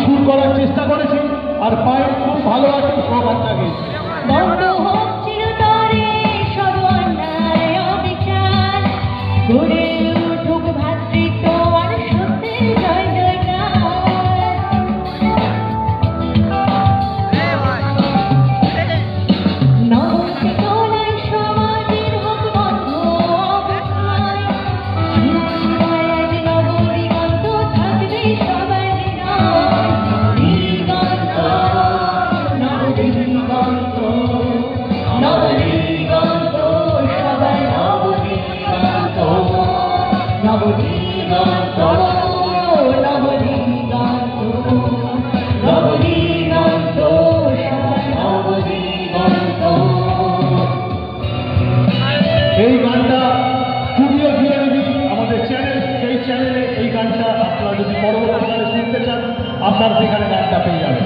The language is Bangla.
সুর করার চেষ্টা করেছি, আর পায়ের খুব ভালো আছে, ও গানটা গেয়েছি। বন্ধ হোক চিরতরে সব অন্যায় অবিচার, গড়ে উঠুক ভ্রাতৃত্ব আর সত্যের জয় জয়কার। নবচেতনায় সমাজের হোক বন্ধ অবক্ষয়, শিরায় আজ নবদিগন্ত থাকবে সবার হৃদয়। দিগন্ত নবদিগন্ত নবদিগন্ত সবাই নবদিগন্ত নবদিগন্ত নবদিগন্ত নবদিগন্ত সবাই নবদিগন্ত। এই গানটা স্টুডিও ভিআইপি আমাদের চ্যানেল, সেই চ্যানেলে এই গানটা আপনারা যদি পরবর্তীকালে শুনতে চান, আপনারা সেখানে গানটা পেয়ে যাবেন।